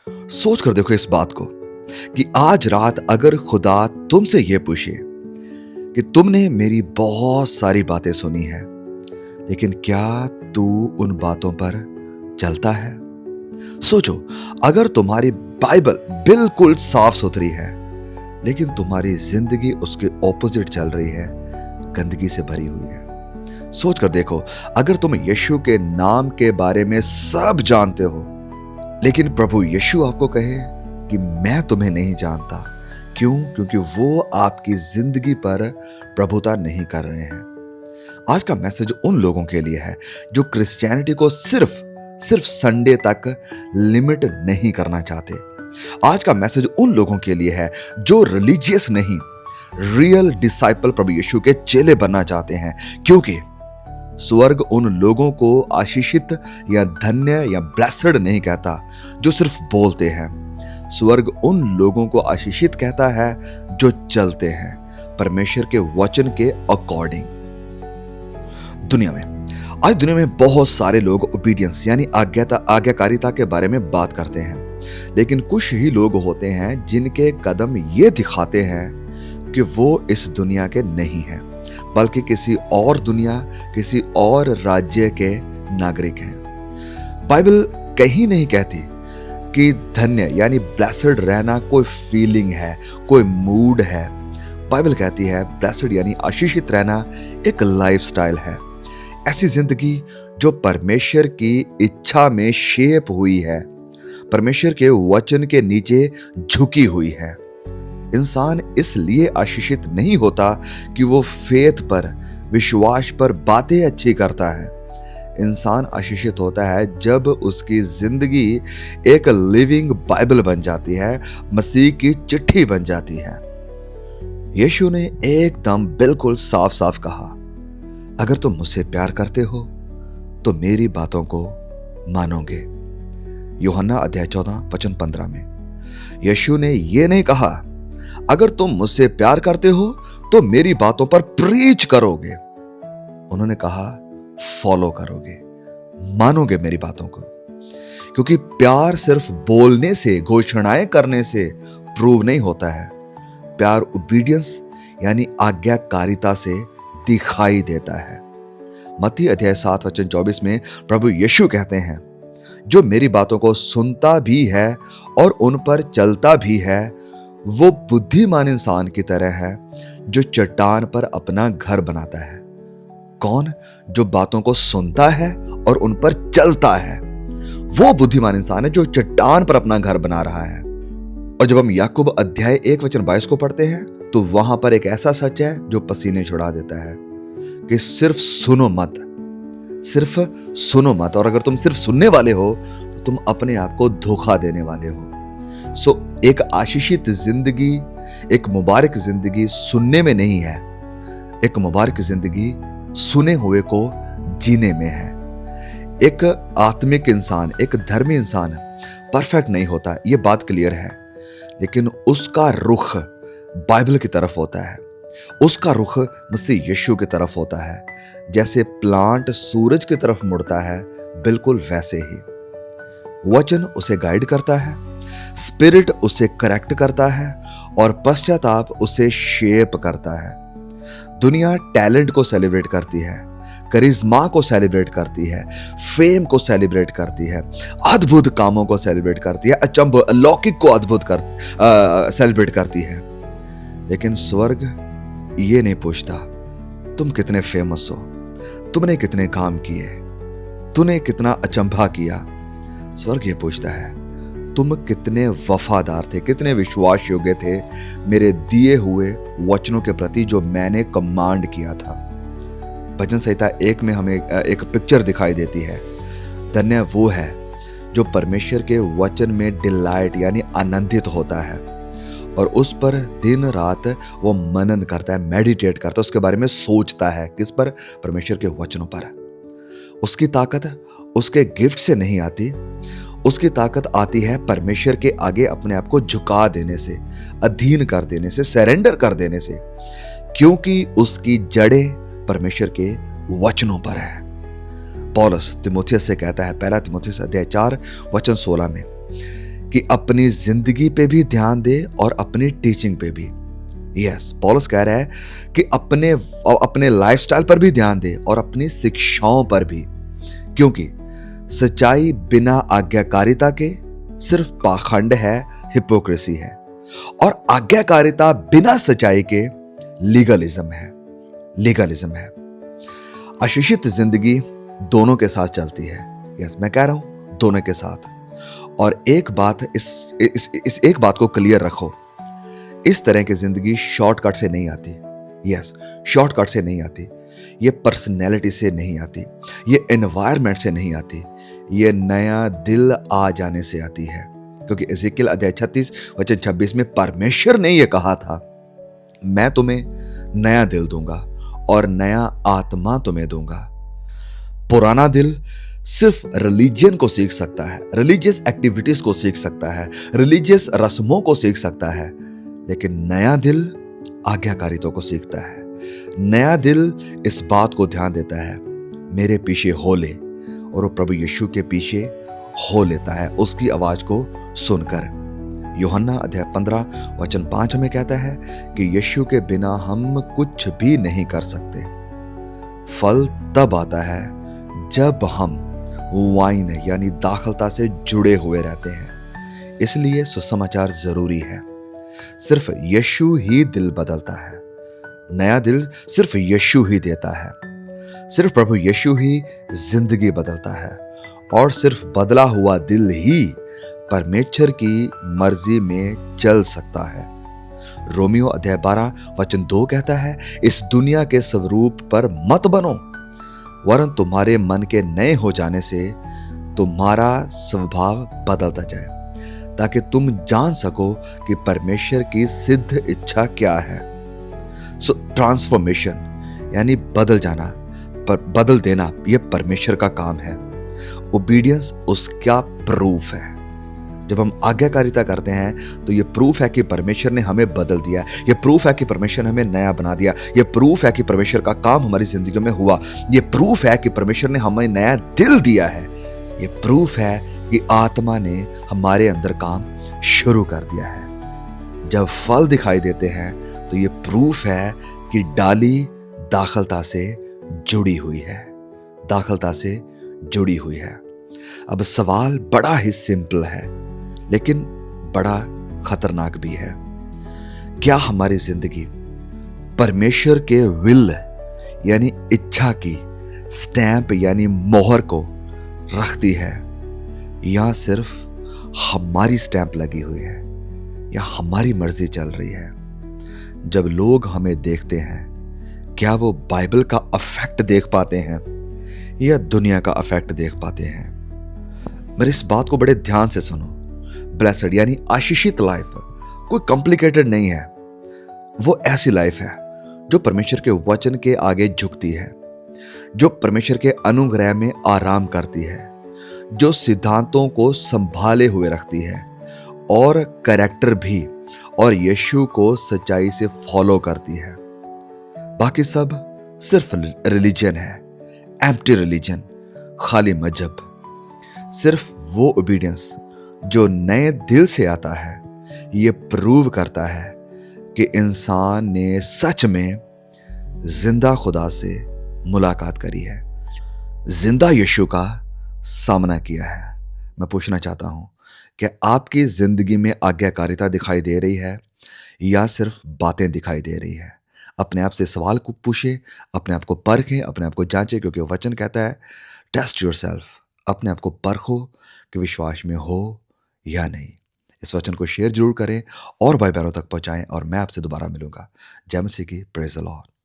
सोच कर देखो इस बात को कि आज रात अगर खुदा तुमसे यह पूछे कि तुमने मेरी बहुत सारी बातें सुनी है, लेकिन क्या तू उन बातों पर चलता है? सोचो, अगर तुम्हारी बाइबल बिल्कुल साफ सुथरी है, लेकिन तुम्हारी जिंदगी उसके ऑपोजिट चल रही है, गंदगी से भरी हुई है। सोच कर देखो, अगर तुम यीशु के नाम के बारे में सब जानते हो, लेकिन प्रभु यीशु आपको कहे कि मैं तुम्हें नहीं जानता। क्यों? क्योंकि वो आपकी जिंदगी पर प्रभुता नहीं कर रहे हैं। आज का मैसेज उन लोगों के लिए है जो क्रिश्चियनिटी को सिर्फ संडे तक लिमिट नहीं करना चाहते। आज का मैसेज उन लोगों के लिए है जो रिलीजियस नहीं, रियल डिसाइपल प्रभु यीशु के चेले बनना चाहते हैं। क्योंकि स्वर्ग उन लोगों को आशीषित या धन्य या ब्लेस्ड नहीं कहता जो सिर्फ बोलते हैं। स्वर्ग उन लोगों को आशीषित कहता है जो चलते हैं परमेश्वर के वचन के अकॉर्डिंग। आज दुनिया में बहुत सारे लोग ओबीडियंस यानी आज्ञाकारिता के बारे में बात करते हैं, लेकिन कुछ ही लोग होते हैं जिनके कदम ये दिखाते हैं कि वो इस दुनिया के नहीं हैं, बल्कि किसी और दुनिया, किसी और राज्य के नागरिक हैं। बाइबल कहीं नहीं कहती कि धन्य यानी ब्लेस्ड रहना कोई फीलिंग है, कोई मूड है। बाइबल कहती है ब्लेस्ड यानी आशीषित रहना एक लाइफस्टाइल है, ऐसी जिंदगी जो परमेश्वर की इच्छा में शेप हुई है, परमेश्वर के वचन के नीचे झुकी हुई है। इंसान इसलिए आशीषित नहीं होता कि वो फेथ पर, विश्वास पर बातें अच्छी करता है। इंसान आशीषित होता है जब उसकी जिंदगी एक लिविंग बाइबल बन जाती है, मसीह की चिट्ठी बन जाती है। यीशु ने एकदम बिल्कुल साफ साफ कहा, अगर तुम मुझसे प्यार करते हो तो मेरी बातों को मानोगे। यूहन्ना अध्याय 14 वचन 15 में यीशु ने यह नहीं कहा अगर तुम मुझसे प्यार करते हो तो मेरी बातों पर प्रीच करोगे। उन्होंने कहा फॉलो करोगे, मानोगे मेरी बातों को। क्योंकि प्यार सिर्फ बोलने से, घोषणाएं करने से प्रूव नहीं होता है। प्यार ओबीडियंस यानी आज्ञाकारिता से दिखाई देता है। मत्ती अध्याय 7 वचन 24 में प्रभु यीशु कहते हैं, जो मेरी बातों को सुनता भी है और उन पर चलता भी है, वो बुद्धिमान इंसान की तरह है जो चट्टान पर अपना घर बनाता है। कौन? जो बातों को सुनता है और उन पर चलता है, वो बुद्धिमान इंसान है जो चट्टान पर अपना घर बना रहा है। और जब हम याकूब अध्याय 1 वचन 22 को पढ़ते हैं तो वहां पर एक ऐसा सच है जो पसीने छुड़ा देता है कि सिर्फ सुनो मत, सिर्फ सुनो मत। और अगर तुम सिर्फ सुनने वाले हो तो तुम अपने आप को धोखा देने वाले हो। एक आशीषित जिंदगी, एक मुबारक जिंदगी सुनने में नहीं है, एक मुबारक जिंदगी सुने हुए को जीने में है। एक आत्मिक इंसान, एक धर्मी इंसान परफेक्ट नहीं होता, यह बात क्लियर है, लेकिन उसका रुख बाइबल की तरफ होता है, उसका रुख मसीह यीशु की तरफ होता है। जैसे प्लांट सूरज की तरफ मुड़ता है, बिल्कुल वैसे ही वचन उसे गाइड करता है, स्पिरिट उसे करेक्ट करता है और पश्चाताप उसे शेप करता है। दुनिया टैलेंट को सेलिब्रेट करती है, करिश्मा को सेलिब्रेट करती है, फेम को सेलिब्रेट करती है, अद्भुत कामों को सेलिब्रेट करती है, अचंभ अलौकिक को सेलिब्रेट करती है। लेकिन स्वर्ग ये नहीं पूछता तुम कितने फेमस हो, तुमने कितने काम किए, तूने कितना अचंभा किया। स्वर्ग ये पूछता है तुम कितने वफादार थे, कितने विश्वास योग्य थे मेरे दिए हुए वचनों के प्रति जो मैंने कमांड किया था। भजन संहिता 1 में हमें एक पिक्चर दिखाई देती है। धन्य वो है जो परमेश्वर के वचन में डिलाइट यानी आनंदित होता है और उस पर दिन रात वो मनन करता है, मेडिटेट करता है, उसके बारे में सोचता है। किस पर? परमेश्वर के वचनों पर। उसकी ताकत उसके गिफ्ट से नहीं आती, उसकी ताकत आती है परमेश्वर के आगे अपने आप को झुका देने से, अधीन कर देने से, सरेंडर कर देने से, क्योंकि उसकी जड़ें परमेश्वर के वचनों पर है। पौलुस तिमोथियस से कहता है, पहला तिमोथियस अध्याय 4 वचन 16 में कि अपनी जिंदगी पे भी ध्यान दे और अपनी टीचिंग पे भी। यस, पौलुस कह रहा है कि अपने अपने लाइफस्टाइल पर भी ध्यान दे और अपनी शिक्षाओं पर भी, क्योंकि सच्चाई बिना आज्ञाकारिता के सिर्फ पाखंड है, हिपोक्रेसी है, और आज्ञाकारिता बिना सच्चाई के लीगलिज्म है। लीगलिज्म है। आशीषित जिंदगी दोनों के साथ चलती है। यस, मैं कह रहा हूं दोनों के साथ। और एक बात इस एक बात को क्लियर रखो, इस तरह की जिंदगी शॉर्टकट से नहीं आती। यस, शॉर्टकट से नहीं आती। ये पर्सनैलिटी से नहीं आती, ये एनवायरनमेंट से नहीं आती, ये नया दिल आ जाने से आती है। क्योंकि एजेकियल अध्याय 36 वचन 26 में परमेश्वर ने यह कहा था, मैं तुम्हें नया दिल दूंगा और नया आत्मा तुम्हें दूंगा। पुराना दिल सिर्फ रिलीजन को सीख सकता है, रिलीजियस एक्टिविटीज को सीख सकता है, रिलीजियस रस्मों को सीख सकता है, लेकिन नया दिल आज्ञाकारिता को सीखता है। नया दिल इस बात को ध्यान देता है, मेरे पीछे हो ले, और वो प्रभु यीशु के पीछे हो लेता है उसकी आवाज को सुनकर। यूहन्ना अध्याय 15 वचन 5 हमें कहता है कि यीशु के बिना हम कुछ भी नहीं कर सकते। फल तब आता है जब हम वाइन यानी दाखलता से जुड़े हुए रहते हैं। इसलिए सुसमाचार जरूरी है। सिर्फ यीशु ही दिल बदलता है। नया दिल सिर्फ यीशु ही देता है। सिर्फ प्रभु यीशु ही जिंदगी बदलता है, और सिर्फ बदला हुआ दिल ही परमेश्वर की मर्जी में चल सकता है। रोमियो अध्याय 12 वचन 2 कहता है, इस दुनिया के स्वरूप पर मत बनो, वरन तुम्हारे मन के नए हो जाने से तुम्हारा स्वभाव बदलता जाए, ताकि तुम जान सको कि परमेश्वर की सिद्ध इच्छा क्या है। सो ट्रांसफॉर्मेशन यानी बदल जाना, पर बदल देना, यह परमेश्वर का काम है। ओबीडियंस उसका प्रूफ है। जब हम आज्ञाकारिता करते हैं तो यह प्रूफ है कि परमेश्वर ने हमें बदल दिया, यह प्रूफ है कि परमेश्वर ने हमें नया बना दिया, यह प्रूफ है कि परमेश्वर का काम हमारी जिंदगी में हुआ, यह प्रूफ है कि परमेश्वर ने हमें नया दिल दिया है, यह प्रूफ है कि आत्मा ने हमारे अंदर काम शुरू कर दिया है। जब फल दिखाई देते हैं तो यह प्रूफ है कि डाली दाखलता से जुड़ी हुई है, दाखलता से जुड़ी हुई है। अब सवाल बड़ा ही सिंपल है, लेकिन बड़ा खतरनाक भी है। क्या हमारी जिंदगी परमेश्वर के विल यानी इच्छा की स्टैंप यानी मोहर को रखती है, या सिर्फ हमारी स्टैंप लगी हुई है, या हमारी मर्जी चल रही है? जब लोग हमें देखते हैं, क्या वो बाइबल का इफेक्ट देख पाते हैं या दुनिया का इफेक्ट देख पाते हैं? मेरी इस बात को बड़े ध्यान से सुनो। ब्लेसड यानी आशीषित लाइफ कोई कॉम्प्लिकेटेड नहीं है। वो ऐसी लाइफ है जो परमेश्वर के वचन के आगे झुकती है, जो परमेश्वर के अनुग्रह में आराम करती है, जो सिद्धांतों को संभाले हुए रखती है और कैरेक्टर भी, और यीशु को सच्चाई से फॉलो करती है। बाकी सब सिर्फ रिलीजन है, एम्प्टी रिलीजन, खाली मजहब। सिर्फ वो ओबीडियंस जो नए दिल से आता है, ये प्रूव करता है कि इंसान ने सच में जिंदा खुदा से मुलाकात करी है, जिंदा यीशु का सामना किया है। मैं पूछना चाहता हूं कि आपकी जिंदगी में आज्ञाकारिता दिखाई दे रही है या सिर्फ बातें दिखाई दे रही है? अपने आप से सवाल को पूछे, अपने आप को परखें, अपने आप को जांचें, क्योंकि वचन कहता है टेस्ट योरसेल्फ। अपने आप को परखो कि विश्वास में हो या नहीं। इस वचन को शेयर जरूर करें और भाई बहनों तक पहुंचाएं, और मैं आपसे दोबारा मिलूंगा। जय मसीह की। Praise the Lord.